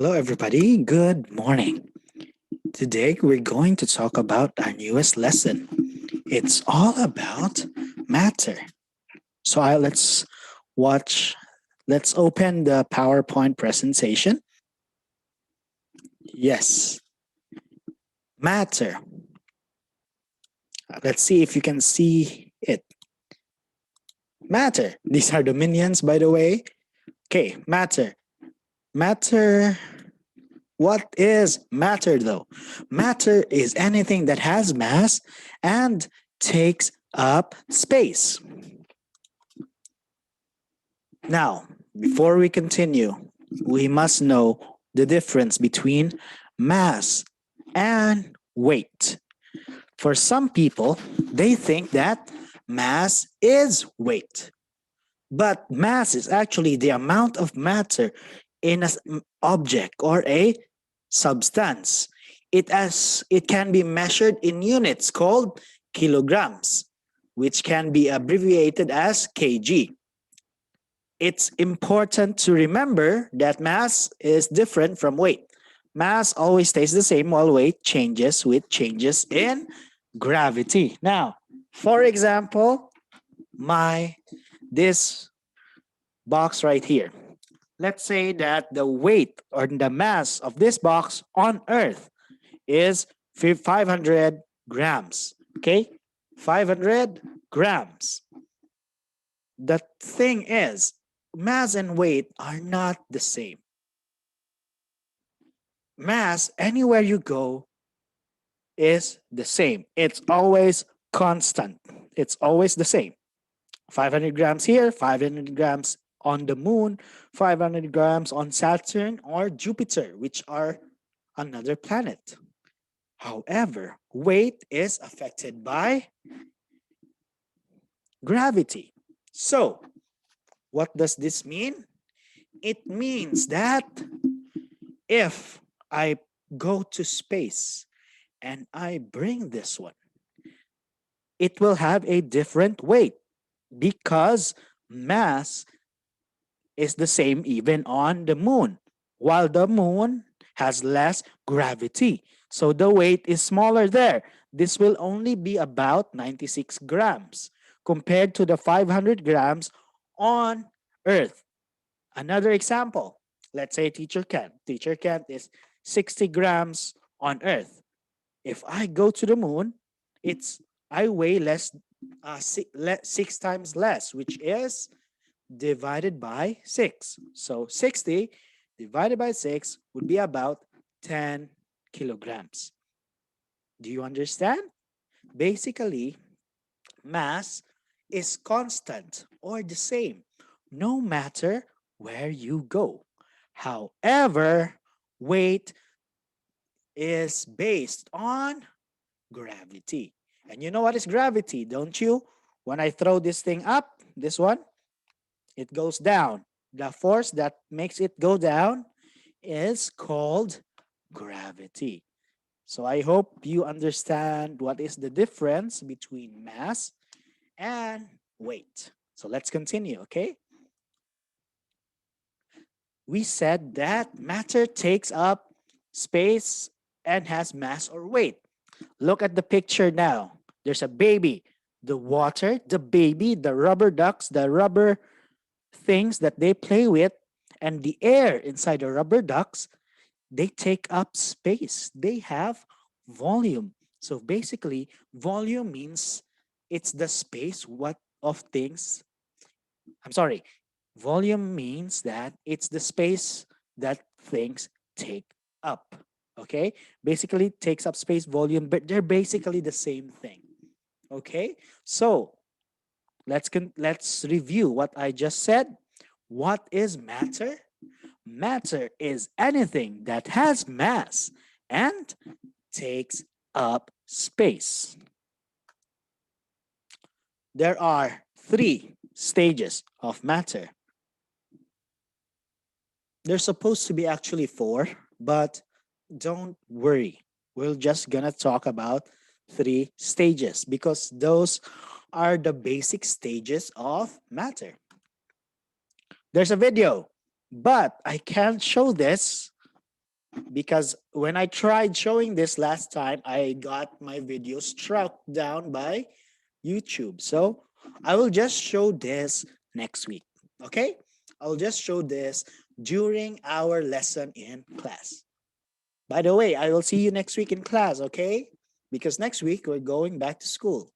Hello, everybody. Good morning. Today, we're going to talk about our newest lesson. It's all about matter. Let's watch, let's open the PowerPoint presentation. Yes, matter. Let's see if you can see it. Matter. These are the minions, by the way. Okay, matter. Matter. What is matter though? Matter is anything that has mass and takes up space. Now, before we continue, we must know the difference between mass and weight. For some people, they think that mass is weight. But mass is actually the amount of matter in an object or a substance. It can be measured in units called kilograms, which can be abbreviated as kg. It's important to remember that mass is different from weight. Mass always stays the same while weight changes with changes in gravity. Now, for example, my this box right here. Let's say that the weight or the mass of this box on Earth is 500 grams. Okay? 500 grams. The thing is, mass and weight are not the same. Mass, anywhere you go, is the same. It's always constant. It's always the same. 500 grams here, 500 grams on the moon, 500 grams on Saturn or Jupiter, which are another planet. However, weight is affected by gravity. So, what does this mean? It means that if I go to space and I bring this one, it will have a different weight because mass is the same even on the moon, while the moon has less gravity. So the weight is smaller there. This will only be about 96 grams compared to the 500 grams on Earth. Another example, let's say Teacher Kent. Teacher Kent is 60 grams on Earth. If I go to the moon, it's I weigh six times less, which is divided by 6. So 60 divided by 6 would be about 10 kilograms. Do you understand? Basically, mass is constant or the same no matter where you go. However, weight is based on gravity. And you know what is gravity, don't you? When I throw this thing up, this one, it goes down. The force that makes it go down is called gravity. So I hope you understand what is the difference between mass and weight. So let's continue, okay? We said that matter takes up space and has mass or weight. Look at the picture now. There's a baby. The water, the baby, the rubber ducks, the rubber things that they play with, and the air inside the rubber ducks, they take up space. They have volume. So basically, volume means it's the space what of things. I'm sorry. Volume means that it's the space that things take up. Okay? Basically takes up space, volume, but they're basically the same thing. Okay? So, let's review what I just said. What is matter? Matter is anything that has mass and takes up space. There are 3 stages of matter. There's supposed to be actually 4, but don't worry. We're just gonna talk about 3 stages because those are the basic stages of matter. There's a video, but I can't show this because when I tried showing this last time, I got my video struck down by YouTube. So I will just show this next week. Okay? I'll just show this during our lesson in class. By the way, I will see you next week in class, okay? Because next week we're going back to school.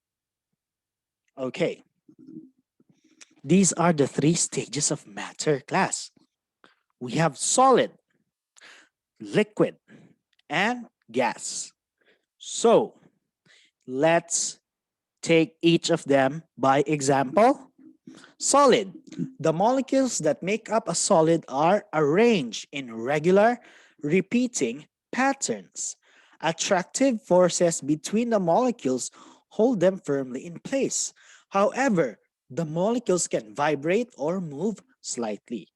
Okay. These are the three stages of matter, class. We have solid, liquid, and gas. So let's take each of them by example. Solid. The molecules that make up a solid are arranged in regular, repeating patterns. Attractive forces between the molecules hold them firmly in place. However, the molecules can vibrate or move slightly.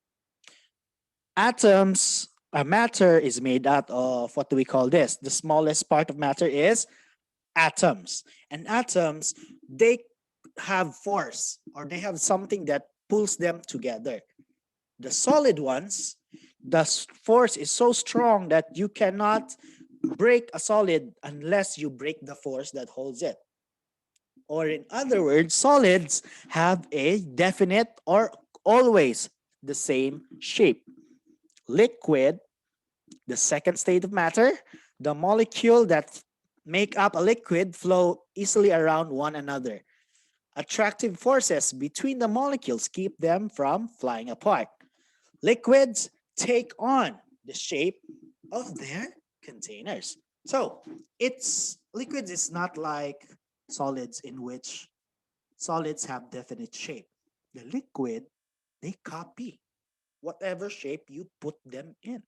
Atoms, matter is made out of, what do we call this? The smallest part of matter is atoms. And atoms, they have force, or they have something that pulls them together. The solid ones, the force is so strong that you cannot break a solid unless you break the force that holds it. Or in other words, solids have a definite or always the same shape. Liquid, the second state of matter, the molecule that make up a liquid flow easily around one another. Attractive forces between the molecules keep them from flying apart. Liquids take on the shape of their containers. So, liquids is not like solids, in which solids have definite shape. The liquid, they copy whatever shape you put them in.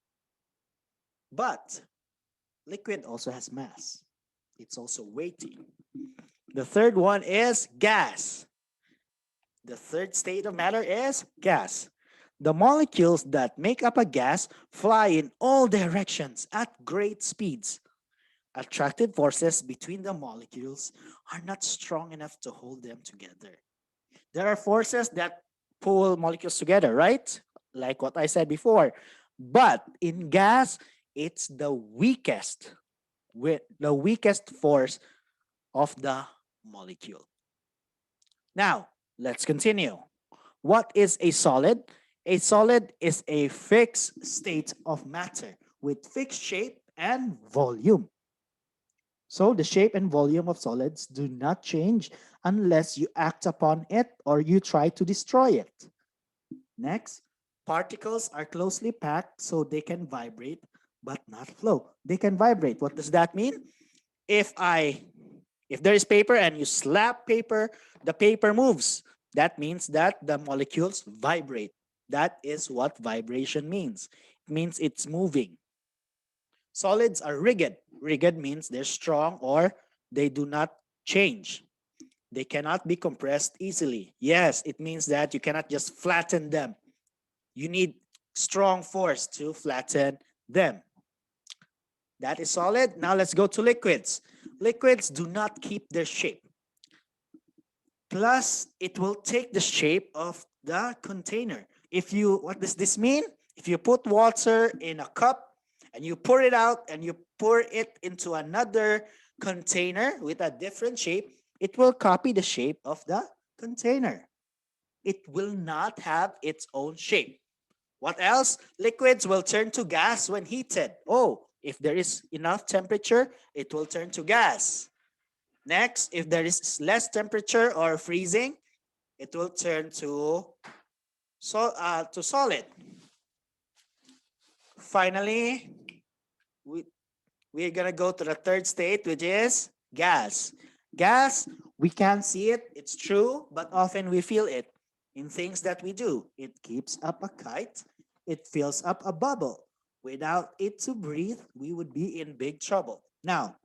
But liquid also has mass. It's also weighty. The third one is gas. The third state of matter is gas. The molecules that make up a gas fly in all directions at great speeds. Attractive forces between the molecules are not strong enough to hold them together. There are forces that pull molecules together, right? Like what I said before. But in gas, it's the weakest, with the weakest force of the molecule. Now, let's continue. What is a solid? A solid is a fixed state of matter with fixed shape and volume. So the shape and volume of solids do not change unless you act upon it or you try to destroy it. Next, particles are closely packed so they can vibrate but not flow. They can vibrate. What does that mean? If I if there is paper and you slap paper, the paper moves. That means that the molecules vibrate. That is what vibration means. It means it's moving. Solids are rigid. Rigid means they're strong or they do not change. They cannot be compressed easily. Yes, it means that you cannot just flatten them. You need strong force to flatten them. That is solid. Now let's go to liquids. Liquids do not keep their shape. Plus, it will take the shape of the container. What does this mean? If you put water in a cup and you pour it out and you pour it into another container with a different shape, it will copy the shape of the container. It will not have its own shape. What else? Liquids will turn to gas when heated. Oh, if there is enough temperature, it will turn to gas. Next, if there is less temperature or freezing, it will turn to solid. Finally, we're gonna go to the third state, which is gas. Gas, we can't see it, it's true, but often we feel it in things that we do. It keeps up a kite, it fills up a bubble. Without it to breathe, we would be in big trouble. Now,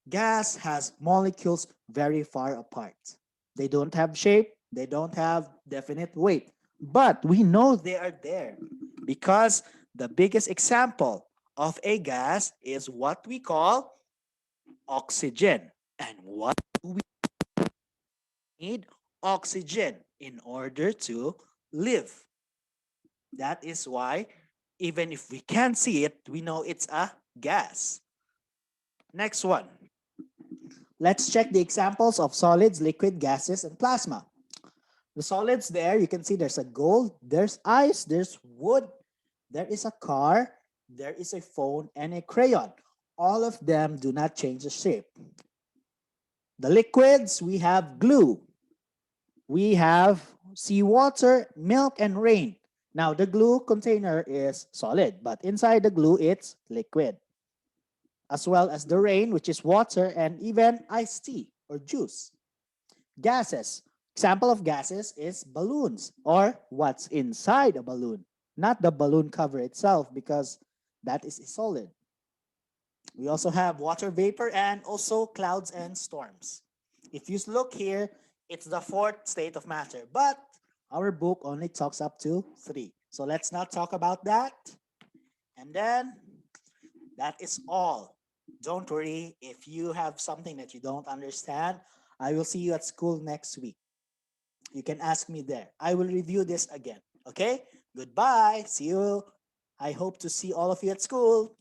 gas has molecules very far apart. They don't have shape, they don't have definite weight, but we know they are there because the biggest example of a gas is what we call oxygen. And what do we need? Oxygen in order to live. That is why Even if we can't see it, we know it's a gas. Next one. Let's check the examples of solids, liquid, gases, and plasma. The solids there, you can see there's a gold, there's ice, there's wood, there is a car, there is a phone, and a crayon. All of them do not change the shape. The liquids, we have glue. We have seawater, milk, and rain. Now, the glue container is solid, but inside the glue, it's liquid. As well as the rain, which is water, and even iced tea or juice. Gases. Example of gases is balloons or what's inside a balloon, not the balloon cover itself because that is a solid. We also have water vapor and also clouds and storms. If you look here, it's the fourth state of matter, but our book only talks up to 3. So let's not talk about that. And then that is all. Don't worry if you have something that you don't understand. I will see you at school next week. You can ask me there. I will review this again. Okay? Goodbye. See you. I hope to see all of you at school.